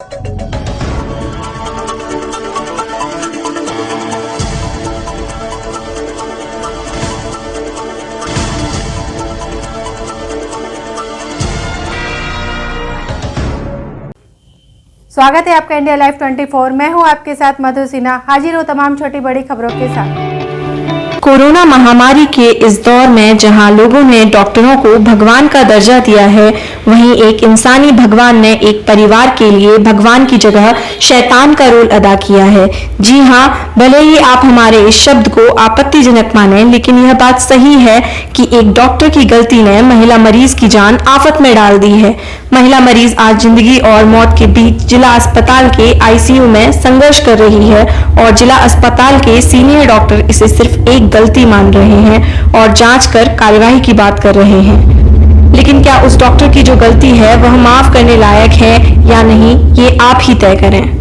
स्वागत है आपका इंडिया लाइव 24। मैं हूं आपके साथ मधु सिन्हा। हाजिर हूं तमाम छोटी बड़ी खबरों के साथ। कोरोना महामारी के इस दौर में जहां लोगों ने डॉक्टरों को भगवान का दर्जा दिया है, वहीं एक इंसानी भगवान ने एक परिवार के लिए भगवान की जगह शैतान का रोल अदा किया है। जी हां, भले ही आप हमारे इस शब्द को आपत्तिजनक माने, लेकिन यह बात सही है कि एक डॉक्टर की गलती ने महिला मरीज की जान आफत में डाल दी है। महिला मरीज आज जिंदगी और मौत के बीच जिला अस्पताल के आईसीयू में संघर्ष कर रही है और जिला अस्पताल के सीनियर डॉक्टर इसे सिर्फ एक गलती मान रहे हैं और जांच कर कार्यवाही की बात कर रहे हैं। लेकिन क्या उस डॉक्टर की जो गलती है वह माफ करने लायक है या नहीं, ये आप ही तय करें।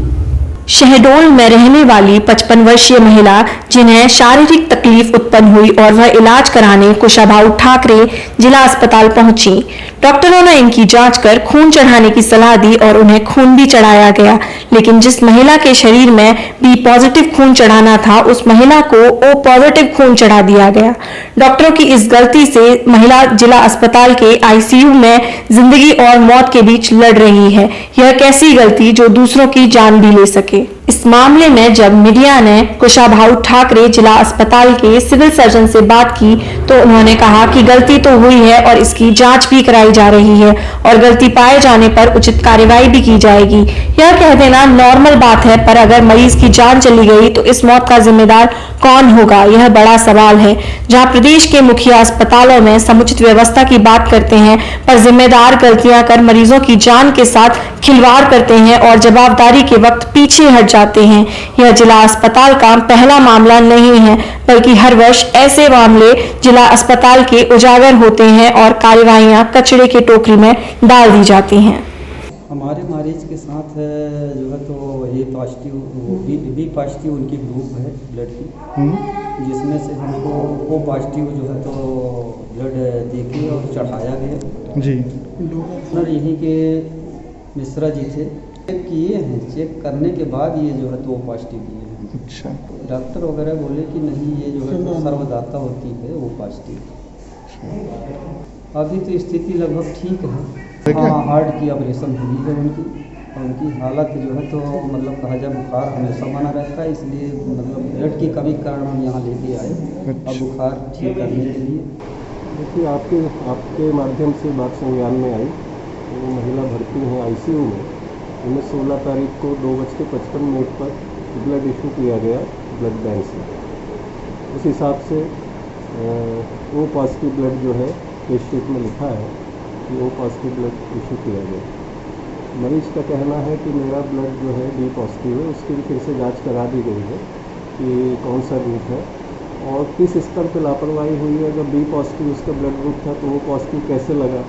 शहडोल में रहने वाली 55 वर्षीय महिला, जिन्हें शारीरिक तकलीफ उत्पन्न हुई और वह इलाज कराने कुशाभाऊ ठाकरे जिला अस्पताल पहुंची। डॉक्टरों ने इनकी जांच कर खून चढ़ाने की सलाह दी और उन्हें खून भी चढ़ाया गया, लेकिन जिस महिला के शरीर में बी पॉजिटिव खून चढ़ाना था, उस महिला को ओ पॉजिटिव खून चढ़ा दिया गया। डॉक्टरों की इस गलती से महिला जिला अस्पताल के आईसीयू में जिंदगी और मौत के बीच लड़ रही है। यह कैसी गलती जो दूसरों की जान भी ले सके। इस मामले में जब मीडिया ने कुशाभाऊ ठाकरे जिला अस्पताल के सिविल सर्जन से बात की तो उन्होंने कहा कि गलती तो हुई है और इसकी जांच भी कराई जा रही है और गलती पाए जाने पर उचित कार्रवाई भी की जाएगी। यह कह देना नॉर्मल बात है, पर अगर मरीज की जान चली गई तो इस मौत का जिम्मेदार कौन होगा, यह बड़ा सवाल है। जहां प्रदेश के मुखिया अस्पतालों में समुचित व्यवस्था की बात करते हैं, पर जिम्मेदार गलतियां कर मरीजों की जान के साथ खिलवाड़ करते हैं और जवाबदारी के वक्त पीछे हट जाते हैं। यह जिला अस्पताल का पहला मामला नहीं है, बल्कि हर वर्ष ऐसे मामले जिला अस्पताल के उजागर होते हैं और कार्यवाहियां कचरे के टोकरी में डाल दी जाती हैं। हमारे मरीज के साथ जो है तो ए पॉजिटिव बी पॉजिटिव उनकी ग्रुप है ब्लड की, जिसमें से हमको ओ पॉजिटिव जो है तो ब्लड देके और चढ़ाया गया जी। डॉक्टर यहीं के मिश्रा जी थे, चेक किए हैं, चेक करने के बाद ये जो है तो ओ पॉजिटिव किए हैं। अच्छा। डॉक्टर वगैरह बोले कि नहीं, ये जो है तो सर्वदाता होती है ओ पॉजिटिव। अभी तो स्थिति लगभग ठीक है। हाँ, हार्ट की ऑपरेशन हुई है उनकी, और उनकी हालत जो है तो मतलब कहा जाए बुखार हमेशा बना रहता है, इसलिए मतलब ब्लड की कमी के कारण हम यहाँ लेके आए और बुखार ठीक करने के लिए। देखिए, आपके माध्यम से बात संज्ञान में आई। वो महिला भर्ती हैं आईसीयू में, उन्हें 16 तारीख को 2:55 पर ब्लड इशू किया गया ब्लड बैंक से। उस हिसाब से ओ पॉजिटिव ब्लड जो है टेस्ट शीट में लिखा है कि ओ पॉजिटिव ब्लड इशू किया गया। मरीज का कहना है कि मेरा ब्लड जो है बी पॉजिटिव है, उसकी भी फिर से जांच करा दी गई है कि कौन सा ग्रुप है और किस स्तर पर लापरवाही हुई है। अगर बी पॉजिटिव उसका ब्लड ग्रुप था तो वो पॉजिटिव कैसे लगा,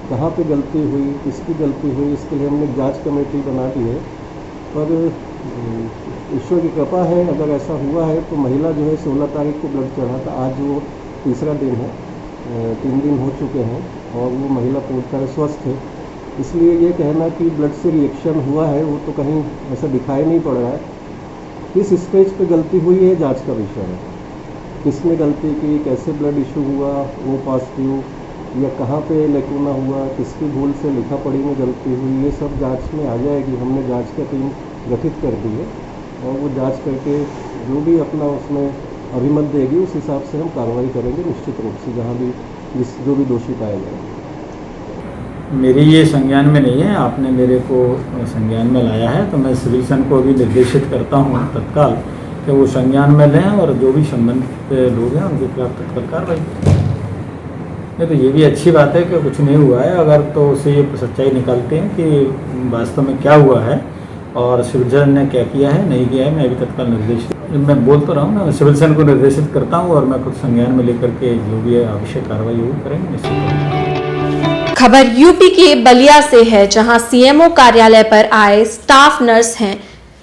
कहाँ पे गलती हुई, किसकी गलती हुई, इसके लिए हमने जांच कमेटी बना दी है। पर ईश्वर की कृपा है, अगर ऐसा हुआ है तो महिला जो है 16 तारीख को ब्लड चढ़ा था, आज वो तीसरा दिन है, 3 दिन हो चुके हैं और वो महिला पूरी तरह स्वस्थ है। इसलिए ये कहना कि ब्लड से रिएक्शन हुआ है वो तो कहीं ऐसा दिखाई नहीं पड़ रहा है। किस स्टेज पे गलती हुई है जांच का विषय है, किसने गलती की, कैसे ब्लड इशू हुआ, वो पॉजिटिव या कहाँ पे लेकुना हुआ, किसकी भूल से लिखा पढ़ी में गलती हुई, ये सब जांच में आ जाएगी। हमने जांच की टीम गठित कर दी है और वो जांच करके जो भी अपना उसमें अभिमत देगी उस हिसाब से हम कार्रवाई करेंगे निश्चित रूप से, जहाँ भी जो भी दोषी पाया जाएगा। मेरी ये संज्ञान में नहीं है, आपने मेरे को संज्ञान में लाया है तो मैं सिविल सन को भी निर्देशित करता हूँ तत्काल कि वो संज्ञान में लें और जो भी संबंधित लोग हैं उनके खिलाफ तत्काल कार्रवाई। नहीं तो ये भी अच्छी बात है कि कुछ नहीं हुआ है, अगर तो उसे ये सच्चाई निकालते हैं कि वास्तव में क्या हुआ है और सिविल सर्जन ने क्या किया है नहीं किया है। मैं अभी तत्काल निर्देशित, मैं बोल तो रहा हूँ ना, सिविल सर्जन को निर्देशित करता हूँ और मैं खुद संज्ञान में लेकर के जो भी है आवश्यक कार्रवाई वो करेंगे निश्चित। खबर यूपी के बलिया से है, जहां सीएमओ कार्यालय पर आए स्टाफ नर्स हैं,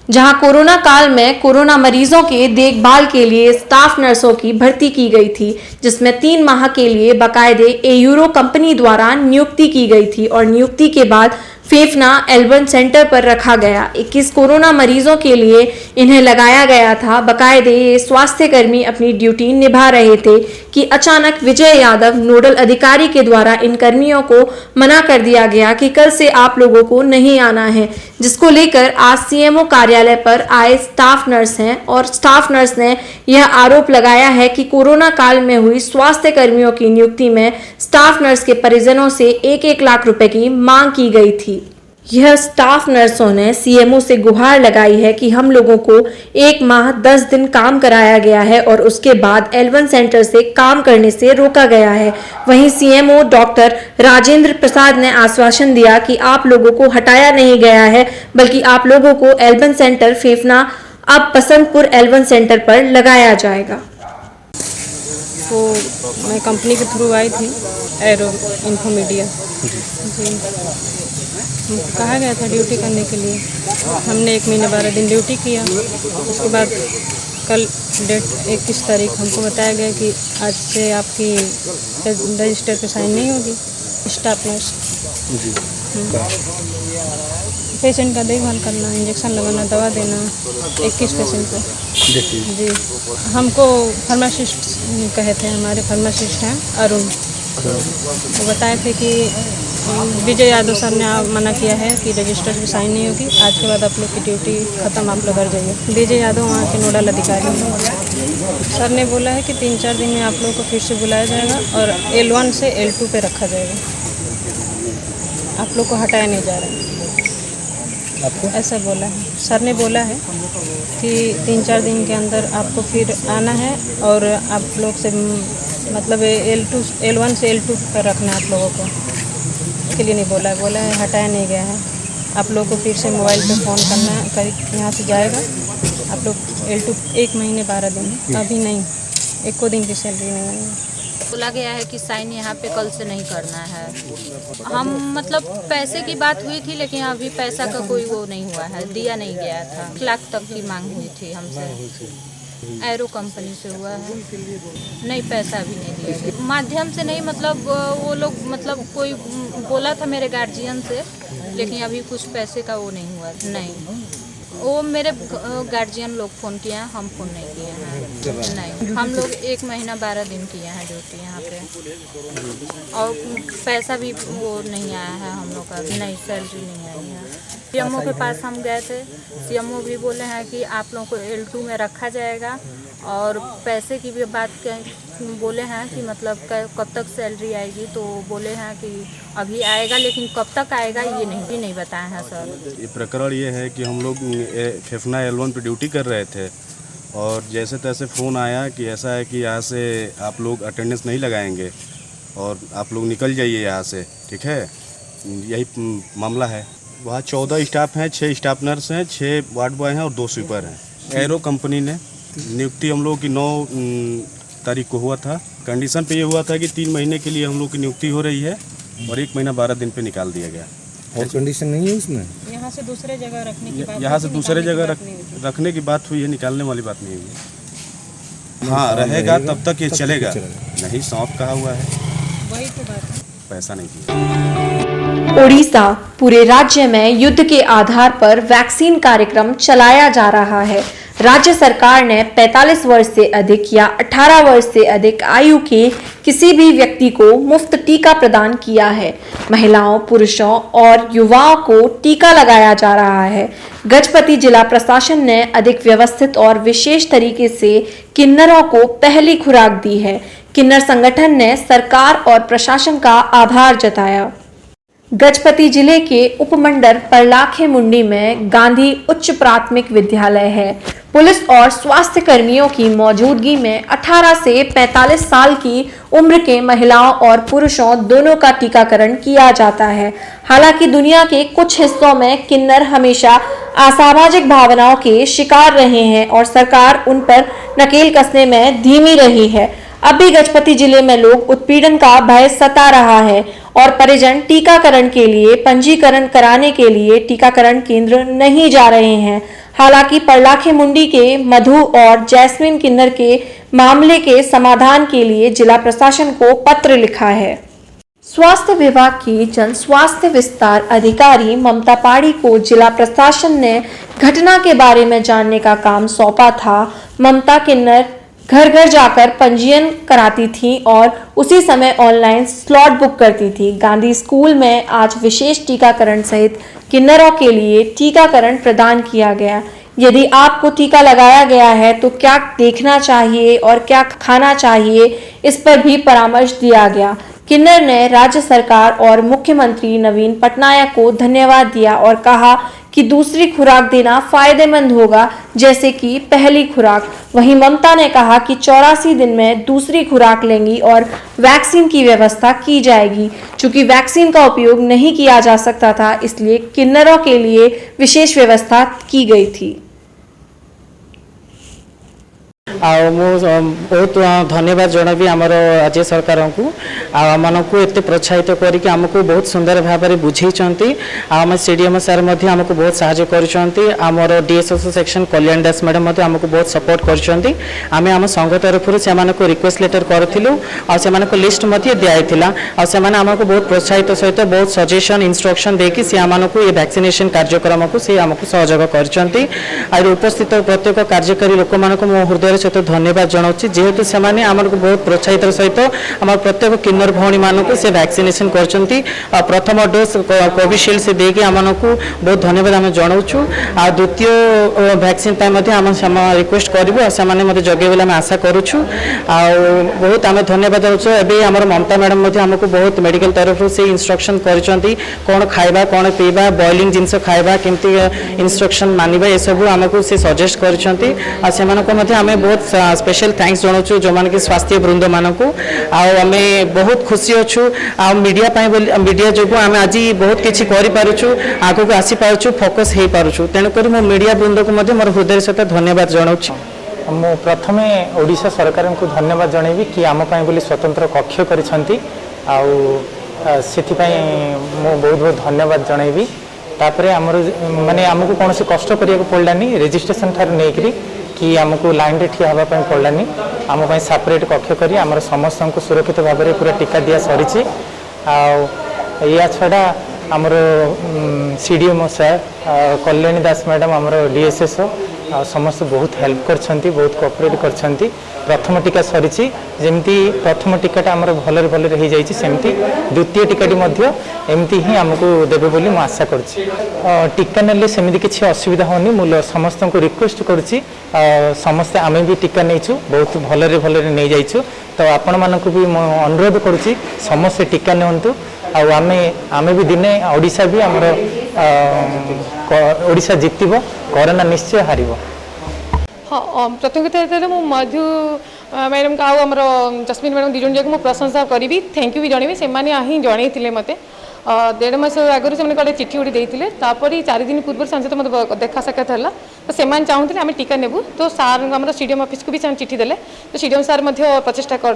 जहां कोरोना काल में कोरोना मरीजों के देखभाल के लिए स्टाफ नर्सों की भर्ती की गई थी, जिसमें 3 माह के लिए बाकायदे एयूरो कंपनी द्वारा नियुक्ति की गई थी और नियुक्ति के बाद फेफना L1 सेंटर पर रखा गया। 21 कोरोना मरीजों के लिए इन्हें लगाया गया था। बाकायदे ये स्वास्थ्य कर्मी अपनी ड्यूटी निभा रहे थे कि अचानक विजय यादव नोडल अधिकारी के द्वारा इन कर्मियों को मना कर दिया गया कि कल से आप लोगों को नहीं आना है, जिसको लेकर आज सीएमओ कार्यालय पर आए स्टाफ नर्स हैं और स्टाफ नर्स ने यह आरोप लगाया है कि कोरोना काल में हुई स्वास्थ्य कर्मियों की नियुक्ति में स्टाफ नर्स के परिजनों से 1-1 लाख रुपए की मांग की गई थी। यह स्टाफ नर्सों ने सीएमओ से गुहार लगाई है कि हम लोगों को 1 माह 10 दिन काम कराया गया है और उसके बाद L1 सेंटर से काम करने से रोका गया है। वहीं सीएमओ डॉक्टर राजेंद्र प्रसाद ने आश्वासन दिया कि आप लोगों को हटाया नहीं गया है, बल्कि आप लोगों को L1 सेंटर फेफना अब बसंतपुर L1 सेंटर पर लगाया जाएगा। तो मैं कंपनी के थ्रू आई थी, एरो इन्फो मीडिया जी। कहा गया था ड्यूटी करने के लिए। हमने 1 महीने 12 दिन ड्यूटी किया। उसके बाद कल डेट 21 तारीख हमको बताया गया कि आज से आपकी रजिस्टर पे साइन नहीं होगी। स्टाफ नर्स पेशेंट का देखभाल करना, इंजेक्शन लगाना, दवा देना 21 पेशेंट को जी। हमको फार्मासिस्ट कहे थे, हमारे फार्मासिस्ट हैं अरुण, वो बताए थे कि विजय यादव सर ने मना किया है कि रजिस्टर पे साइन नहीं होगी, आज के बाद आप लोग की ड्यूटी ख़त्म, आप लोग घर जाइए। विजय यादव वहाँ के नोडल अधिकारी हैं। सर ने बोला है कि 3-4 दिन में आप लोगों को फिर से बुलाया जाएगा और L1 से L2 पे रखा जाएगा, आप लोग को हटाया नहीं जा रहा है। आपको ऐसा बोला है सर ने, बोला है कि 3-4 दिन के अंदर आपको फिर आना है और आप लोग से मतलब L1 से L2 पर रखना है आप लोगों को, के लिए नहीं बोला है हटाया नहीं गया है। आप लोग को फिर से मोबाइल पे फ़ोन करना कर यहाँ से जाएगा। आप लोग L2 1 महीने 12 दिन, अभी नहीं, 1 दिन की सैलरी नहीं है। बोला गया है कि साइन यहाँ पे कल से नहीं करना है। हम मतलब पैसे की बात हुई थी, लेकिन अभी पैसा का कोई वो नहीं हुआ है, दिया नहीं गया था। 1 लाख तक की मांग हुई थी हमसे, एरो कंपनी से हुआ है, नहीं पैसा भी नहीं दिया गया। माध्यम से नहीं, मतलब वो लोग मतलब कोई बोला था मेरे गार्जियन से, लेकिन अभी कुछ पैसे का वो नहीं हुआ। नहीं, वो मेरे गार्जियन लोग फ़ोन किए हैं, हम फ़ोन नहीं किए हैं। नहीं, हम लोग 1 महीना 12 दिन किए हैं ड्यूटी यहाँ पे, और पैसा भी वो नहीं आया है हम लोग का, नहीं सैलरी नहीं आई है। सीएमओ के पास हम गए थे, सीएमओ भी बोले हैं कि आप लोगों को L2 में रखा जाएगा, और पैसे की भी बात बोले हैं कि मतलब कब तक सैलरी आएगी, तो बोले हैं कि अभी आएगा, लेकिन कब तक आएगा ये नहीं बताए हैं सर। ये प्रकरण ये है कि हम लोग फेफना L1 पे ड्यूटी कर रहे थे और जैसे तैसे फ़ोन आया कि ऐसा है कि यहाँ से आप लोग अटेंडेंस नहीं लगाएंगे और आप लोग निकल जाइए यहाँ से, ठीक है, यही मामला है। वहाँ 14 स्टाफ हैं, 6 स्टाफ नर्स हैं, 6 वार्ड बॉय हैं और 2 स्वीपर हैं। एरो कंपनी ने नियुक्ति हम लोग की 9 तारीख को हुआ था। कंडीशन पे ये हुआ था कि 3 महीने के लिए हम लोग की नियुक्ति हो रही है और 1 महीना 12 दिन पे निकाल दिया गया। और कंडीशन नहीं है उसमें, यहाँ से दूसरे जगह रखने की बात, यहाँ से दूसरे जगह रखने की बात हुई है, निकालने वाली बात नहीं हुई है। हाँ, रहेगा तब तक ये चलेगा, नहीं सौंप कहा हुआ है, वही तो बात है, पैसा नहीं दिया। ओडिशा पूरे राज्य में युद्ध के आधार पर वैक्सीन कार्यक्रम चलाया जा रहा है। राज्य सरकार ने 45 वर्ष से अधिक या 18 वर्ष से अधिक आयु के किसी भी व्यक्ति को मुफ्त टीका प्रदान किया है। महिलाओं, पुरुषों और युवाओं को टीका लगाया जा रहा है। गजपति जिला प्रशासन ने अधिक व्यवस्थित और विशेष तरीके से किन्नरों को पहली खुराक दी है। किन्नर संगठन ने सरकार और प्रशासन का आभार जताया। गजपति जिले के उपमंडल परलाखे मुंडी में गांधी उच्च प्राथमिक विद्यालय है। पुलिस और स्वास्थ्य कर्मियों की मौजूदगी में 18 से 45 साल की उम्र के महिलाओं और पुरुषों दोनों का टीकाकरण किया जाता है। हालांकि दुनिया के कुछ हिस्सों में किन्नर हमेशा असामाजिक भावनाओं के शिकार रहे हैं और सरकार उन पर नकेल कसने में धीमी रही है। अब भी गजपति जिले में लोग उत्पीड़न का भय सता रहा है और परिजन टीकाकरण के लिए पंजीकरण कराने के लिए टीकाकरण केंद्र नहीं जा रहे हैं। हालांकि परलाखे मुंडी के मधु और जैस्मिन किन्नर के मामले के समाधान के लिए जिला प्रशासन को पत्र लिखा है। स्वास्थ्य विभाग की जन स्वास्थ्य विस्तार अधिकारी ममता पाड़ी को जिला प्रशासन ने घटना के बारे में जानने का काम सौंपा था। ममता किन्नर घर घर जाकर पंजीयन कराती थी और उसी समय ऑनलाइन स्लॉट बुक करती थी। गांधी स्कूल में आज विशेष टीकाकरण सहित किन्नरों के लिए टीकाकरण प्रदान किया गया। यदि आपको टीका लगाया गया है तो क्या देखना चाहिए और क्या खाना चाहिए, इस पर भी परामर्श दिया गया। किन्नर ने राज्य सरकार और मुख्यमंत्री नवीन पटनायक को धन्यवाद दिया और कहा कि दूसरी खुराक देना फायदेमंद होगा जैसे कि पहली खुराक। वहीं ममता ने कहा कि 84 दिन में दूसरी खुराक लेंगी और वैक्सीन की व्यवस्था की जाएगी। चूंकि वैक्सीन का उपयोग नहीं किया जा सकता था, इसलिए किन्नरों के लिए विशेष व्यवस्था की गई थी। बहुत धन्यवाद जनबी आमर राज्य सरकार को आम को एत प्रोत्साहित करके आमको बहुत सुंदर भाव में बुझे। आम सीडीएम सार आमको बहुत साहाय्य कर डीएसएस सेक्शन कल्याण दास मैडम आमको बहुत सपोर्ट कर। आम संघ तरफ से रिक्वेस्ट लेटर करूँ और लिस्ट दिखाई आमको बहुत प्रोत्साहित सहित बहुत सजेशन इंस्ट्रक्शन देकी सी आम को ये वैक्सीनेशन कार्यक्रम को सी आमको सहयोग कर। उपस्थित प्रत्येक कार्यकारी लोक मानक मो हृदय सहित धन्यवाद जनाऊँ जेहेतु से आमको बहुत प्रोत्साहित सहित आम प्रत्येक किन्नर भौणी मानक से वैक्सीनेशन कर प्रथम डोज कोविशील्ड से देकी आमको बहुत धन्यवाद आम जनाऊँ। द्वितीय वैक्सीन आम रिक्वेस्ट करूँ और जगे बोले आम आशा करुँ। बहुत आम धन्यवाद दूँ। एवं आम ममता मैडम आमको बहुत मेडिकल तरफ से इंस्ट्रक्शन कर कौन खाइबा कौन पीवा बॉइलिंग जिनस खाइबा केमती इंस्ट्रक्शन मानिबा ये सब आमको से सजेस्ट कर आम बहुत स्पेशल थैंक्स जनाऊँ जो मैंने कि स्वास्थ्य वृंद मानक आम बहुत खुशी अच्छू मीडिया जो आम आज बहुत किसी आग को आसी पार्छु फोकस हो पार्छु तेणुक मो मीडिया वृंद को मोर हृदय सहित धन्यवाद जनाऊँ। मु प्रथमे ओडिशा सरकार को धन्यवाद जनइबी कि आम बोली स्वतंत्र कक्ष करिसेंती मु बहुत बहुत धन्यवाद जनइबी। तापरे आमर माने आमको कौन से कष्ट करिया पड़लानी रजिस्ट्रेशन ठार नहीं कि आमको लाइन रे ठिया हवा पड़लानी आम सेपरेट कक्ष करी आमर समस्त को सुरक्षित भाव में पूरा टीका दिया सरी। या छड़ा आमर सीडीएम सर कल्याणी दास मैडम आमर डीएसएस समस्त बहुत हेल्प करछंती बहुत कोऑपरेट करछंती। प्रथम टीका सरी जमती प्रथम टीकाटा आमर भलरे भलरे हो जाइए सेमती द्वितीय टीकाटी मध्य एमती ही आमको देबे बोली मु आशा करछि। टीका नेले सेमिति किछि असुविधा होनी मु समस्त को रिक्वेस्ट करछि समस्त आमे भी टीका नेछु बहुत भलरे भलरे नै जाइछु। तो आपण मानको भी मु अनुरोध करछि समस्त टीका नेंतु आमे भी दिने ओडिशा भी आमर ओडिशा जितिबो कोरोना निश्चय हारिबो। हाँ प्रतियोगिता मु मधु मैडम का आमर जस्मिन मैडम दिजन जाक प्रशंसा करी थैंक यू भी जनइबी से ही जन मत 1.5 मास आगुरी से कड़े चिठी गुड़ी देते 4 दिन पूर्व सांसद मत देखा साक्षात है तो से चाहते आम टीका नेबू तो सार आम सीडीएम ऑफिस को भी चिठी देले तो सीडीएम सार प्रचेषा कर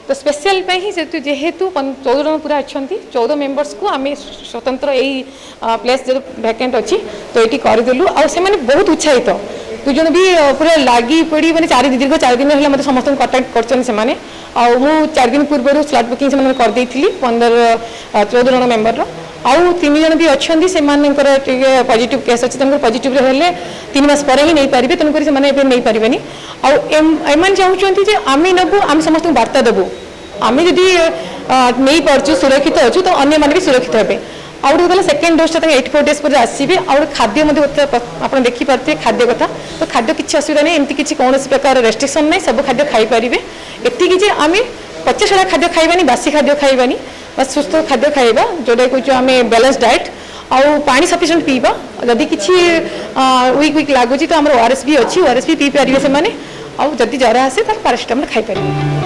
तो स्पेशल ही जेहेतु 14 जन पूरा अच्छा 14 मेंबर्स को आम स्वतंत्र यही प्लेस जो वैकेंट अच्छी तो ये करदेलु आने बहुत उत्साहित तु जन भी पूरा लगी पड़ी मैंने दीर्घ 4 दिन है मतलब समस्त कन्टाक्ट कर 4 दिन पूर्व स्लॉट बुकिंग से करदे 14 जन मेंबर आउ 3 जन भी अच्छा से पॉजिटिव केस अच्छे पॉजिटिव हेल्ले 3 मास पर ही नहीं पारे तेणुक से नहीं पारे एम चाहते आम नबू आम समस्त वार्ता देवु आम जदि नहीं पार्चु सुरक्षित अच्छु तो अन्य भी सुरक्षित हे आउ गला सेकेंड डोज 84 डेज पर आसवे आउ खाद्य आप देखिपे खाद्य कथा तो खाद्य किसी असुविधा नहीं एमती किसी कौन प्रकार रेस्ट्रिक्शन नहीं सब खाद्य खाईपारे एति आम पचासड़ा खाद्य खाइबानी बासी खाद्य खाइबानी बस सुस्थ खाद्य खाइबा जोटा कहूँ आम बैलेंस डाएट आउ पानी सफिशिएंट पीबा जदि किसी वीक लगुच तो आम ओआरएस भी अच्छी ओआरएस भी पी पारे से आउ जदि ज्वर आसे तो पैरासिटामोल खाईपारे।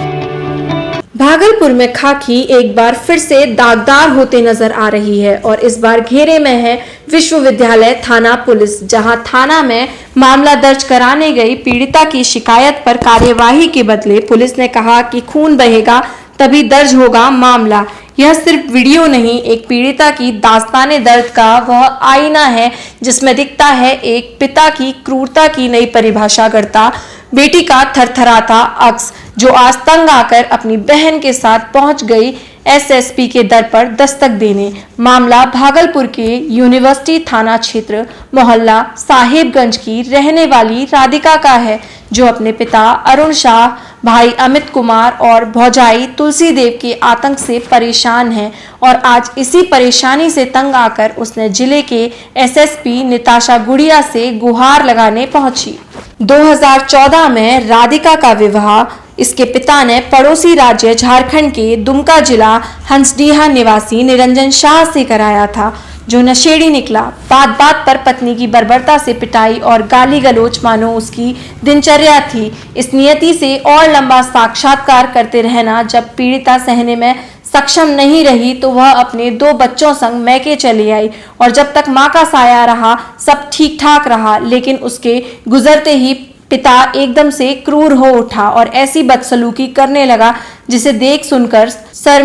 भागलपुर में खाकी एक बार फिर से दागदार होते नजर आ रही है और इस बार घेरे में है विश्वविद्यालय थाना पुलिस, जहां थाना में मामला दर्ज कराने गई पीड़िता की शिकायत पर कार्यवाही के बदले पुलिस ने कहा कि खून बहेगा तभी दर्ज होगा मामला। यह सिर्फ वीडियो नहीं, एक पीड़िता की दास्ताने दर्द का वह आईना है जिसमें दिखता है एक पिता की क्रूरता की नई परिभाषा करता बेटी का थरथराता अक्स, जो आज तंग आकर अपनी बहन के साथ पहुंच गई एसएसपी के दर पर दस्तक देने। मामला भागलपुर के यूनिवर्सिटी थाना क्षेत्र मोहल्ला साहिबगंज की रहने वाली राधिका का है, जो अपने पिता अरुण शाह, भाई अमित कुमार और भौजाई तुलसी देव के आतंक से परेशान है और आज इसी परेशानी से तंग आकर उसने जिले के एसएसपी निताशा गुड़िया से गुहार लगाने पहुंची। 2014 में राधिका का विवाह इसके पिता ने पड़ोसी राज्य झारखंड के दुमका जिला हंसडीहा निवासी निरंजन शाह से कराया था, जो नशेड़ी निकला। बात बात पर पत्नी की बर्बरता से पिटाई और गाली गलौज मानो उसकी दिनचर्या थी। इस नियति से और लंबा साक्षात्कार करते रहना जब पीड़िता सहने में सक्षम नहीं रही तो वह अपने 2 बच्चों संग मैके चली आई और जब तक मां का साया रहा सब ठीक ठाक रहा, लेकिन उसके गुजरते ही पिता एकदम से क्रूर हो उठा और ऐसी बदसलूकी करने लगा जिसे देख सुनकर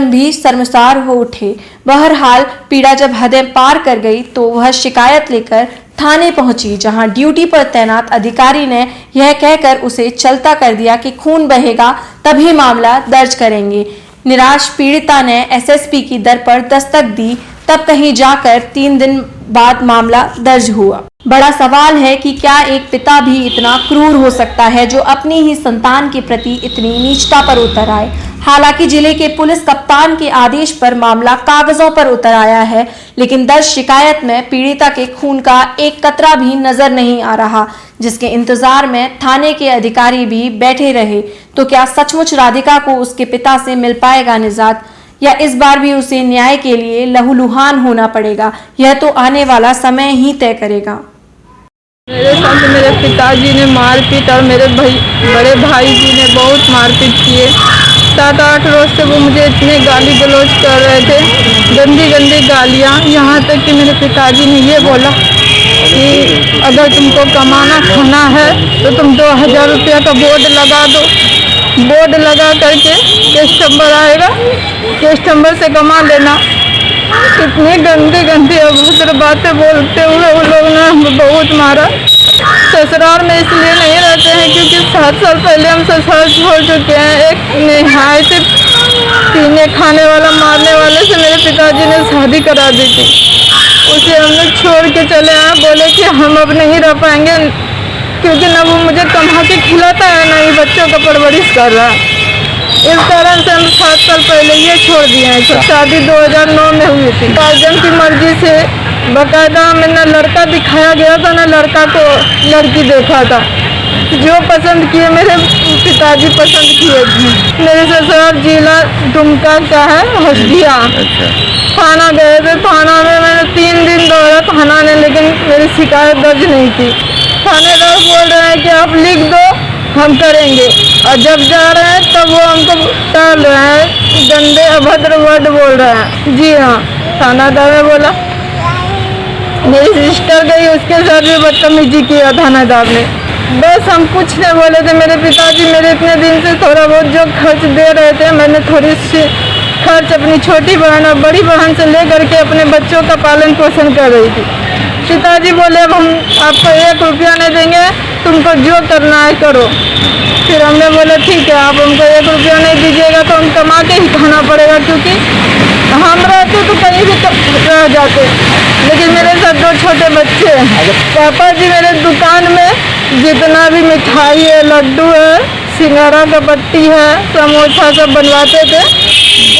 भी शर्मसार हो उठे। बहरहाल पीड़ा जब हदें पार कर गई तो वह शिकायत लेकर थाने पहुंची, जहां ड्यूटी पर तैनात अधिकारी ने यह कहकर उसे चलता कर दिया कि खून बहेगा तभी मामला दर्ज करेंगे। निराश पीड़िता ने एसएसपी की दर पर दस्तक दी, तब कहीं जाकर 3 दिन बाद मामला दर्ज हुआ। बड़ा सवाल है कि क्या एक पिता भी इतना क्रूर हो सकता है जो अपनी ही संतान के प्रति इतनी नीचता पर उतर आए। हालांकि जिले के पुलिस कप्तान के आदेश पर मामला कागजों पर उतर आया है, लेकिन दर्ज शिकायत में पीड़िता के खून का एक कतरा भी नजर नहीं आ रहा, जिसके इंतजार में थाने के अधिकारी भी बैठे रहे। तो क्या सचमुच राधिका को उसके पिता से मिल पाएगा निजात, या इस बार भी उसे न्याय के लिए लहूलुहान होना पड़ेगा? यह तो आने वाला समय ही तय करेगा। मेरे साथ मेरे पिताजी ने मारपीट और मेरे बड़े भाई जी ने बहुत मारपीट किए। 7-8 रोज से वो मुझे इतने गाली गलौज कर रहे थे, गंदी गंदी गालियाँ, यहाँ तक कि मेरे पिताजी ने ये बोला कि अगर तुमको कमाना खाना है तो तुम 2000 रुपया का बोर्ड लगा दो। बोर्ड लगा करके कैश नंबर आएगा, कैश नंबर से कमा लेना। इतनी गंदी गंदी अभद्र बातें बोलते हुए उन लोगों ने हमें बहुत मारा। ससुराल में इसलिए नहीं रहते हैं क्योंकि 7 साल पहले हम ससुराल छोड़ चुके हैं। एक निहायत पीने खाने वाला मारने वाले से मेरे पिताजी ने शादी करा दी थी, उसे हमने छोड़ के चले आए। बोले कि हम अब नहीं रह पाएंगे क्योंकि न वो मुझे कमा के खिलाता है, न ही बच्चों का परवरिश कर रहा है। इस कारण से हम 7 साल पहले ये छोड़ दिए हैं। शादी 2009 में हुई थी। गार्जियन की मर्जी से बाकायदा हमें न लड़का दिखाया गया था, न लड़का को लड़की देखा था। जो पसंद किए मेरे पिताजी पसंद किए थे। मेरे ससुराल जिला दुमका का है हंसडीहा। थाना गए थे, थाना में मैंने 3 दिन दौड़ा थाना ने, लेकिन मेरी शिकायत दर्ज नहीं की। थानेदार बोल रहे हैं कि आप लिख दो हम करेंगे, और जब जा रहे हैं तब वो हमको टाल रहे हैं, गंदे अभद्र वर्ड बोल रहे हैं। जी हाँ, थानादार ने बोला। मेरी सिस्टर गई, उसके साथ भी बदतमीजी किया थानादार ने। बस हम कुछ नहीं बोले थे। मेरे पिताजी मेरे इतने दिन से थोड़ा बहुत जो खर्च दे रहे थे, मैंने थोड़ी सी खर्च अपनी छोटी बहन और बड़ी बहन से ले करके अपने बच्चों का पालन पोषण कर रही थी। पिताजी बोले अब हम आपको 1 रुपया नहीं देंगे, तुमको जो करना है करो। फिर हमने बोला ठीक है, आप हमको 1 रुपया नहीं दीजिएगा तो हम कमा के ही खाना पड़ेगा, क्योंकि हम रहते तो कहीं भी रह जाते, लेकिन मेरे साथ 2 छोटे बच्चे हैं। पापा जी मेरे दुकान में जितना भी मिठाई है, लड्डू है, सिंगारा का पट्टी है, समोसा सब बनवाते थे,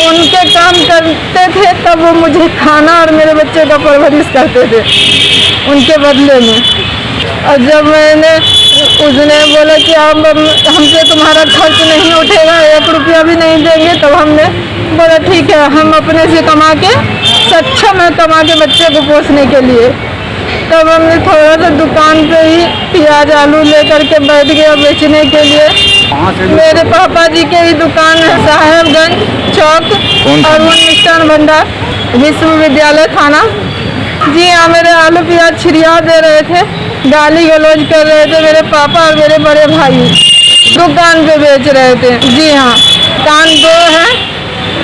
उनके काम करते थे, तब वो मुझे खाना और मेरे बच्चे का परवरिश करते थे उनके बदले में। और जब मैंने उसने बोला कि आप हमसे तुम्हारा खर्च नहीं उठेगा, 1 रुपया भी नहीं देंगे, तब हमने बोला ठीक है, हम अपने से कमा के सक्षम है कमा के बच्चे को पोसने के लिए। तब हमने थोड़ा सा दुकान पे ही प्याज आलू लेकर के बैठ गया बेचने के लिए। मेरे पापा जी के ही दुकान है साहेबगंज चौक, अरुण मिष्ठान भंडार, विश्वविद्यालय थाना। जी हाँ, मेरे आलू प्याज छिड़िया दे रहे थे, गाली गलौज कर रहे थे मेरे पापा और मेरे बड़े भाई दुकान पे बेच रहे थे। जी हाँ, दुकान 2 है,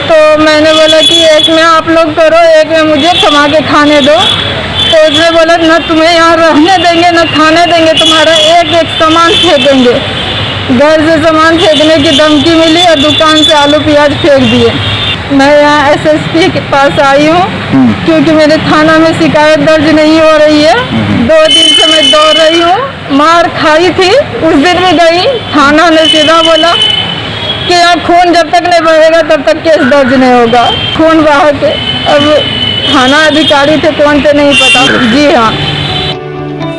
तो मैंने बोला कि एक में आप लोग करो, एक में मुझे कमा के खाने दो। तो उसने बोला न तुम्हें यहाँ रहने देंगे न खाने देंगे, तुम्हारा एक एक सामान फेंकेंगे। घर से सामान फेंकने की धमकी मिली और दुकान से आलू प्याज फेंक दिए। मैं यहाँ एसएसपी के पास आई हूँ क्योंकि मेरे थाना में शिकायत दर्ज नहीं हो रही है। 2 दिन से मैं दौड़ रही हूँ, मार खाई थी। उस दिन भी गई, थाना ने सीधा बोला कि यहाँ खून जब तक नहीं बहेगा तब तक केस दर्ज नहीं होगा। खून बहा के अब थाना अधिकारी थे कौन थे नहीं पता। जी हाँ।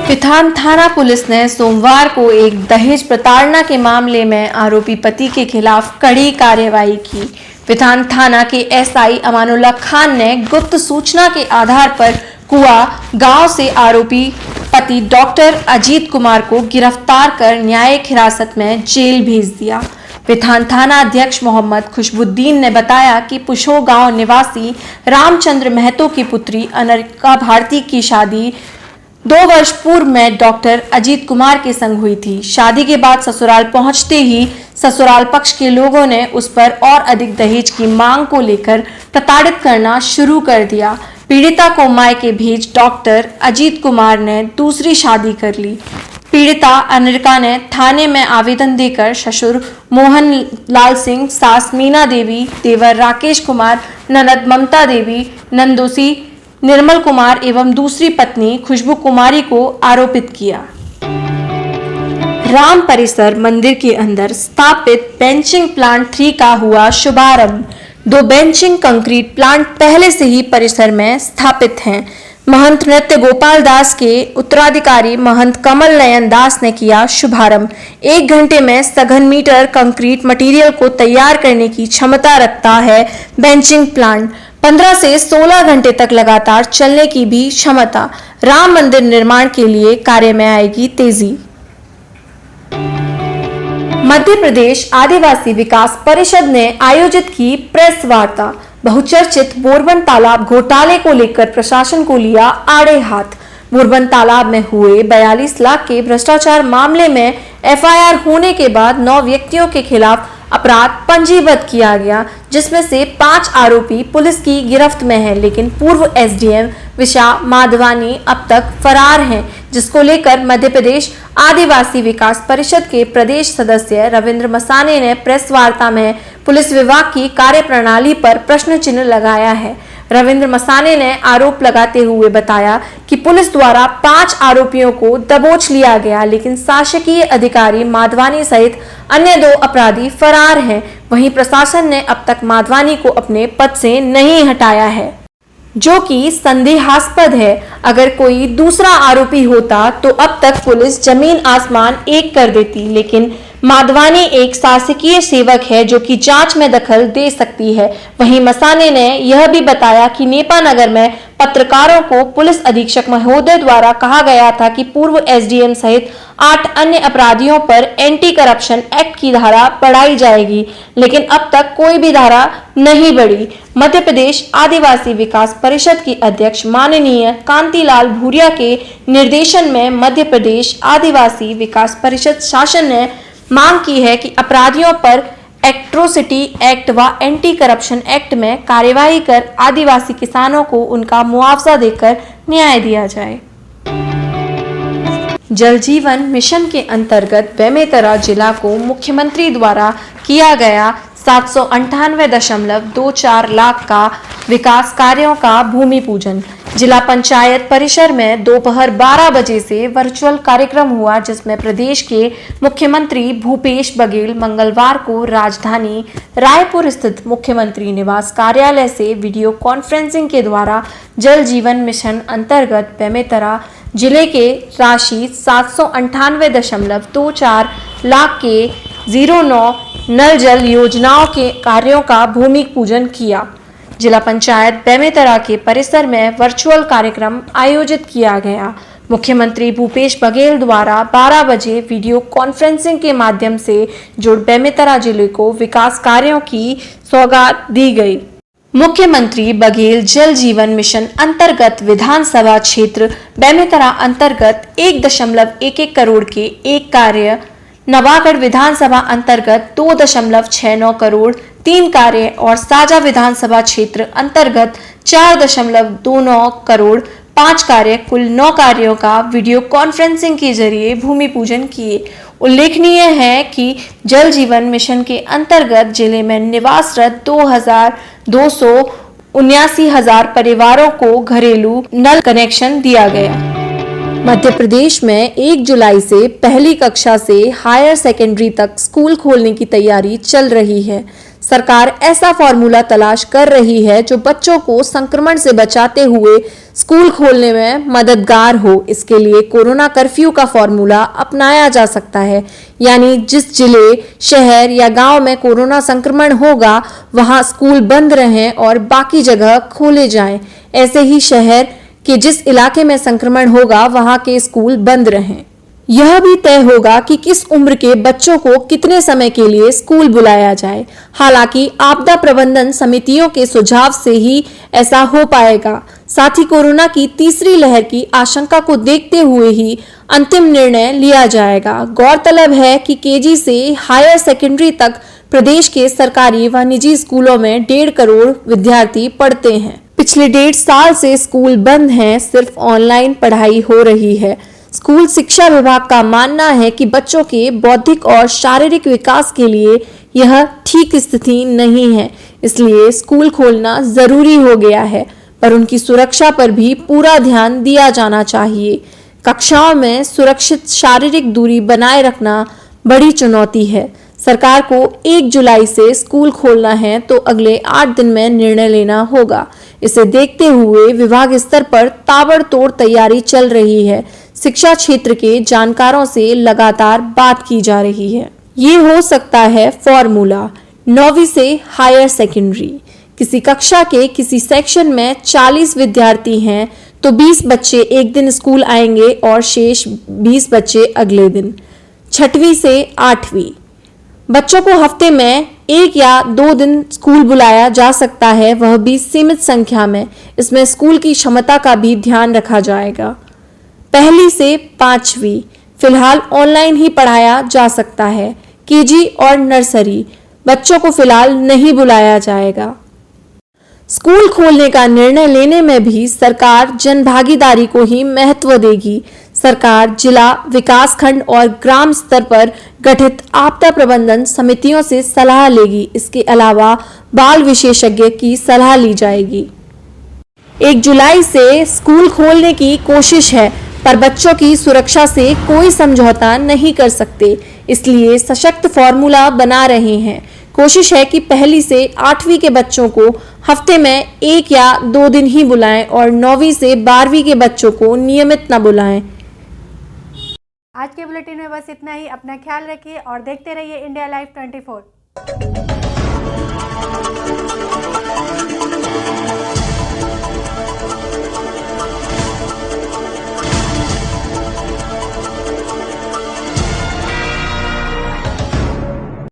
पिथान थाना पुलिस ने सोमवार को एक दहेज प्रताड़ना के मामले में आरोपी पति के खिलाफ कड़ी कार्रवाई की। पिथान थाना के एसआई अमानुल्लाह खान ने गुप्त सूचना के आधार पर कुआ गांव से आरोपी पति डॉक्टर अजीत कुमार को गिरफ्तार कर न्यायिक हिरासत में जेल भेज दिया। पिथान थाना अध्यक्ष मोहम्मद खुशबुद्दीन ने बताया कि पुशो गांव निवासी रामचंद्र महतो की पुत्री अनरिका भारती की शादी 2 वर्ष पूर्व में डॉक्टर अजीत कुमार के संग हुई थी। शादी के बाद ससुराल पहुंचते ही ससुराल पक्ष के लोगों ने उस पर और अधिक दहेज की मांग को लेकर प्रताड़ित करना शुरू कर दिया। पीड़िता को मायके भेज डॉक्टर अजीत कुमार ने दूसरी शादी कर ली। पीड़िता अनरिका ने थाने में आवेदन देकर ससुर मोहन लाल सिंह, सास मीना देवी, देवर राकेश कुमार, ननद ममता देवी, नंदोसी निर्मल कुमार एवं दूसरी पत्नी खुशबू कुमारी को आरोपित किया। राम परिसर मंदिर के अंदर स्थापित बेंचिंग प्लांट 3 का हुआ शुभारंभ। 2 बेंचिंग कंक्रीट प्लांट पहले से ही परिसर में स्थापित हैं। महंत नृत्य गोपाल दास के उत्तराधिकारी महंत कमल नयन दास ने किया शुभारंभ। 1 घंटे में सघन मीटर कंक्रीट मटेरियल को तैयार करने की क्षमता रखता है बेंचिंग प्लांट। 15 से 16 घंटे तक लगातार चलने की भी क्षमता। राम मंदिर निर्माण के लिए कार्य में आएगी तेजी। मध्य प्रदेश आदिवासी विकास परिषद ने आयोजित की प्रेस वार्ता। बहुचर्चित बोरबन तालाब घोटाले को लेकर प्रशासन को लिया आड़े हाथ। बोरबन तालाब में हुए 42 लाख के भ्रष्टाचार मामले में एफआईआर होने के बाद 9 व्यक्तियों के खिलाफ अपराध पंजीबद्ध किया गया, जिसमें से 5 आरोपी पुलिस की गिरफ्त में हैं, लेकिन पूर्व एसडीएम विशा माधवानी अब तक फरार हैं, जिसको लेकर मध्य प्रदेश आदिवासी विकास परिषद के प्रदेश सदस्य रविंद्र मसाने ने प्रेस वार्ता में पुलिस विभाग की कार्यप्रणाली पर प्रश्न चिन्ह लगाया है। रविंद्र मसाने ने आरोप लगाते हुए बताया कि पुलिस द्वारा 5 आरोपियों को दबोच लिया गया, लेकिन शासकीय अधिकारी माधवानी सहित अन्य 2 अपराधी फरार हैं। वहीं प्रशासन ने अब तक माधवानी को अपने पद से नहीं हटाया है, जो कि संदेहास्पद है। अगर कोई दूसरा आरोपी होता तो अब तक पुलिस जमीन आसमान एक कर देती, लेकिन माधवानी एक शासकीय सेवक है जो कि जांच में दखल दे सकती है। वहीं मसाने ने यह भी बताया कि नेपा नगर में पत्रकारों को पुलिस अधीक्षक महोदय द्वारा कहा गया था कि पूर्व एसडीएम सहित 8 अन्य अपराधियों पर एंटी करप्शन एक्ट की धारा बढ़ाई जाएगी, लेकिन अब तक कोई भी धारा नहीं बढ़ी। मध्य प्रदेश आदिवासी विकास परिषद की अध्यक्ष माननीय कांतिलाल भूरिया के निर्देशन में मध्य प्रदेश आदिवासी विकास परिषद शासन ने मांग की है कि अपराधियों पर एट्रोसिटी एक्ट व एंटी करप्शन एक्ट में कार्यवाही कर आदिवासी किसानों को उनका मुआवजा देकर न्याय दिया जाए। जल जीवन मिशन के अंतर्गत बेमेतरा जिला को मुख्यमंत्री द्वारा किया गया 798.24 लाख का विकास कार्यों का भूमि पूजन। जिला पंचायत परिसर में दोपहर 12 बजे से वर्चुअल कार्यक्रम हुआ, जिसमें प्रदेश के मुख्यमंत्री भूपेश बघेल मंगलवार को राजधानी रायपुर स्थित मुख्यमंत्री निवास कार्यालय से वीडियो कॉन्फ्रेंसिंग के द्वारा जल जीवन मिशन अंतर्गत बेमेतरा जिले के राशि 798.24 लाख के 09 नल जल योजनाओं के कार्यों का भूमि पूजन किया। जिला पंचायत बेमेतरा के परिसर में वर्चुअल कार्यक्रम आयोजित किया गया। मुख्यमंत्री भूपेश बघेल द्वारा 12 बजे वीडियो कॉन्फ्रेंसिंग के माध्यम से जुड़ बेमेतरा जिले को विकास कार्यों की सौगात दी गई। मुख्यमंत्री बघेल जल जीवन मिशन अंतर्गत विधानसभा क्षेत्र बेमेतरा अंतर्गत 1.11 करोड़ के एक कार्य, नवागढ़ विधानसभा अंतर्गत 2.69 करोड़ 3 कार्य और साजा विधानसभा क्षेत्र अंतर्गत 4.29 करोड़ 5 कार्य कुल 9 कार्यों का वीडियो कॉन्फ्रेंसिंग के जरिए भूमि पूजन किए। उल्लेखनीय है कि जल जीवन मिशन के अंतर्गत जिले में निवासरत 2,279,000 परिवारों को घरेलू नल कनेक्शन दिया गया। मध्य प्रदेश में 1 जुलाई से पहली कक्षा से हायर सेकेंडरी तक स्कूल खोलने की तैयारी चल रही है। सरकार ऐसा फॉर्मूला तलाश कर रही है जो बच्चों को संक्रमण से बचाते हुए स्कूल खोलने में मददगार हो। इसके लिए कोरोना कर्फ्यू का फॉर्मूला अपनाया जा सकता है, यानी जिस जिले, शहर या गांव में कोरोना संक्रमण होगा वहां स्कूल बंद रहें और बाकी जगह खोले जाएं। ऐसे ही शहर कि जिस इलाके में संक्रमण होगा वहां के स्कूल बंद रहें। यह भी तय होगा कि किस उम्र के बच्चों को कितने समय के लिए स्कूल बुलाया जाए। हालांकि आपदा प्रबंधन समितियों के सुझाव से ही ऐसा हो पाएगा। साथ ही कोरोना की तीसरी लहर की आशंका को देखते हुए ही अंतिम निर्णय लिया जाएगा। गौरतलब है कि केजी से हायर सेकेंडरी तक प्रदेश के सरकारी व निजी स्कूलों में 1.5 करोड़ विद्यार्थी पढ़ते हैं। पिछले 1.5 साल से स्कूल बंद हैं, सिर्फ ऑनलाइन पढ़ाई हो रही है। स्कूल शिक्षा विभाग का मानना है कि बच्चों के बौद्धिक और शारीरिक विकास के लिए यह ठीक स्थिति नहीं है, इसलिए स्कूल खोलना जरूरी हो गया है, पर उनकी सुरक्षा पर भी पूरा ध्यान दिया जाना चाहिए। कक्षाओं में सुरक्षित शारीरिक दूरी बनाए रखना बड़ी चुनौती है। सरकार को 1 जुलाई से स्कूल खोलना है तो अगले 8 दिन में निर्णय लेना होगा। इसे देखते हुए विभाग स्तर पर ताबड़तोड़ तैयारी चल रही है। शिक्षा क्षेत्र के जानकारों से लगातार बात की जा रही है। ये हो सकता है फॉर्मूला 9वीं से हायर सेकेंडरी। किसी कक्षा के किसी सेक्शन में 40 विद्यार्थी हैं तो 20 बच्चे एक दिन स्कूल आएंगे और शेष 20 बच्चे अगले दिन। 6वीं से 8वीं बच्चों को हफ्ते में 1 या 2 दिन स्कूल बुलाया जा सकता है, वह भी सीमित संख्या में। इसमें स्कूल की क्षमता का भी ध्यान रखा जाएगा। 1ली से 5वीं फिलहाल ऑनलाइन ही पढ़ाया जा सकता है। केजी और नर्सरी बच्चों को फिलहाल नहीं बुलाया जाएगा। स्कूल खोलने का निर्णय लेने में भी सरकार जनभागीदारी को ही महत्व देगी। सरकार जिला, विकास खंड और ग्राम स्तर पर गठित आपदा प्रबंधन समितियों से सलाह लेगी। इसके अलावा बाल विशेषज्ञ की सलाह ली जाएगी। 1 जुलाई से स्कूल खोलने की कोशिश है, पर बच्चों की सुरक्षा से कोई समझौता नहीं कर सकते, इसलिए सशक्त फॉर्मूला बना रहे हैं। कोशिश है कि 1ली से 8वीं के बच्चों को हफ्ते में 1 या 2 दिन ही बुलाएं और 9वीं से 12वीं के बच्चों को नियमित न बुलाएं। आज के बुलेटिन में बस इतना ही। अपना ख्याल रखिए और देखते रहिए इंडिया लाइव 24।